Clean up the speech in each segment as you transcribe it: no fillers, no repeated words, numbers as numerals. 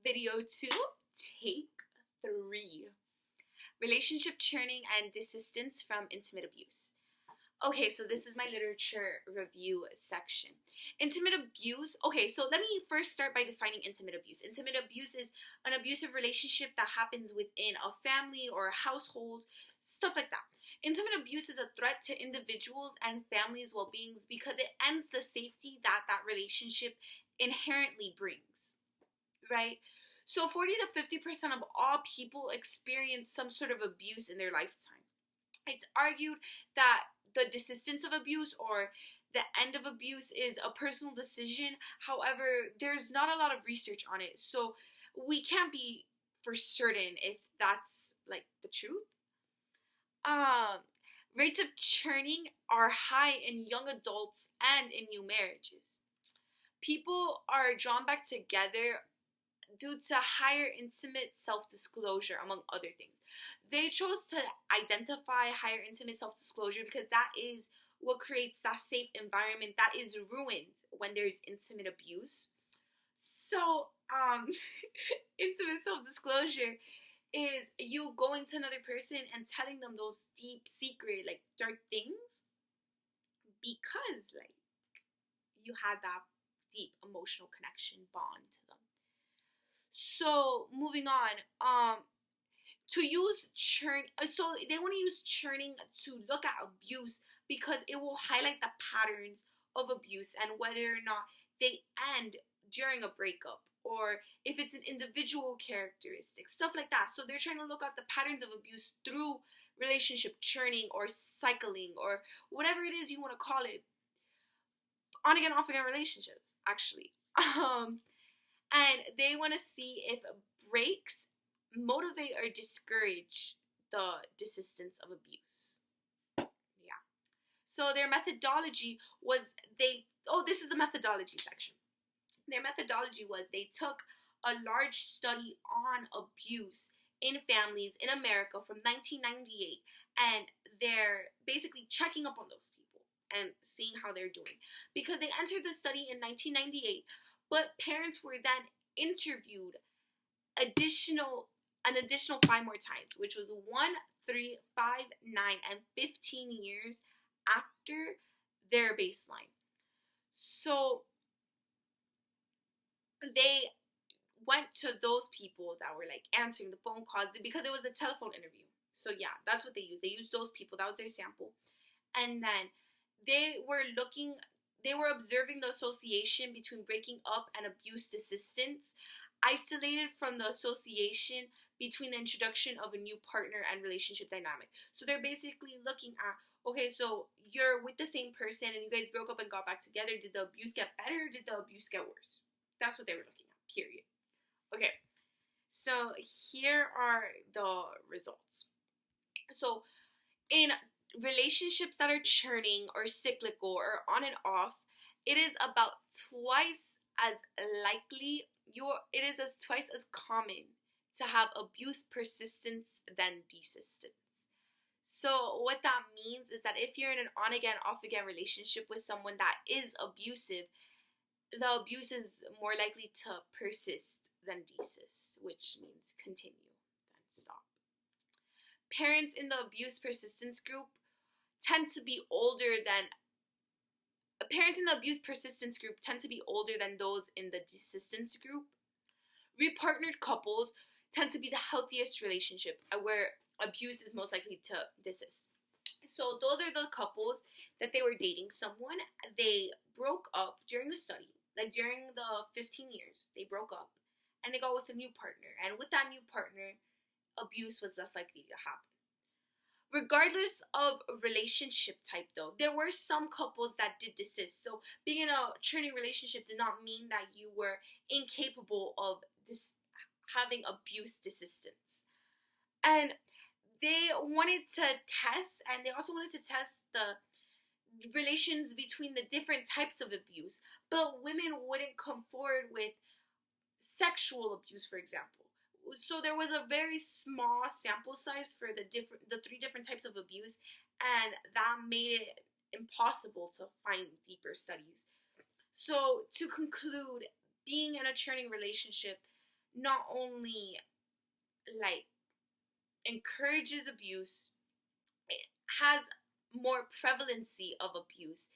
Video 2, take 3. Relationship churning and desistance from intimate abuse. Okay, so this is my literature review section. Intimate abuse. Okay, so let me first start by defining intimate abuse. Intimate abuse is an abusive relationship that happens within a family or a household, stuff like that. Intimate abuse is a threat to individuals and families' well-beings because it ends the safety that that relationship inherently brings, right? So 40 to 50% of all people experience some sort of abuse in their lifetime. It's argued that the desistance of abuse or the end of abuse is a personal decision. However, there's not a lot of research on it, so we can't be for certain if that's like the truth. Rates of churning are high in young adults and in new marriages. People are drawn back together due to higher intimate self-disclosure, among other things. They chose to identify higher intimate self-disclosure because that is what creates that safe environment that is ruined when there's intimate abuse. So, intimate self-disclosure is you going to another person and telling them those deep, secret, like, dark things because, like, you had that deep emotional connection bond to them. So, moving on, to use so they want to use churning to look at abuse because it will highlight the patterns of abuse and whether or not they end during a breakup or if it's an individual characteristic, stuff like that. So they're trying to look at the patterns of abuse through relationship churning or cycling or whatever it is you want to call it. On again, off again relationships, actually. And they want to see if breaks motivate or discourage the desistance of abuse. Yeah. So their methodology was this is the methodology section. Their methodology was they took a large study on abuse in families in America from 1998, and they're basically checking up on those people and seeing how they're doing. Because they entered the study in 1998, but parents were then interviewed an additional 5 more times, which was 1, 3, 5, 9, and 15 years after their baseline. So they went to those people that were like answering the phone calls because it was a telephone interview. So yeah, that's what they used. They used those people. That was their sample. And then they were observing the association between breaking up and abuse desistance, isolated from the association between the introduction of a new partner and relationship dynamic. So they're basically looking at, okay, so you're with the same person and you guys broke up and got back together. Did the abuse get better or did the abuse get worse? That's what they were looking at, period. Okay, so here are the results. So in relationships that are churning or cyclical or on and off, it is about twice as common to have abuse persistence than desistance. So what that means is that if you're in an on-again, off-again relationship with someone that is abusive, the abuse is more likely to persist than desist, which means continue than stop. Parents in the abuse persistence group tend to be older than those in the desistance group. Repartnered couples tend to be the healthiest relationship where abuse is most likely to desist. So those are the couples that they were dating someone. They broke up during the study, like during the 15 years, they broke up and they got with a new partner. And with that new partner, abuse was less likely to happen. Regardless of relationship type though, there were some couples that did desist. So being in a churning relationship did not mean that you were incapable of having abuse desistance. And they wanted to test, and they also wanted to test the relations between the different types of abuse. But women wouldn't come forward with sexual abuse, for example. So there was a very small sample size for the 3 different types of abuse, and that made it impossible to find deeper studies. So to conclude, being in a churning relationship not only like encourages abuse, it has more prevalency of abuse.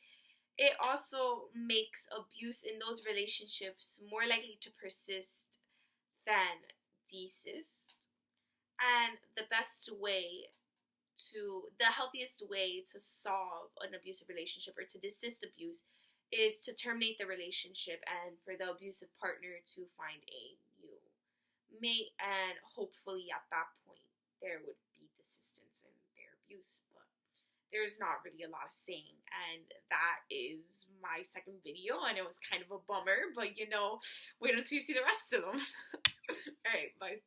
It also makes abuse in those relationships more likely to persist than desist. And the healthiest way to solve an abusive relationship or to desist abuse is to terminate the relationship and for the abusive partner to find a new mate. And hopefully, at that point, there would be desistance in their abuse. But there's not really a lot of saying. And that is my second video. And it was kind of a bummer, but wait until you see the rest of them. All right, bye.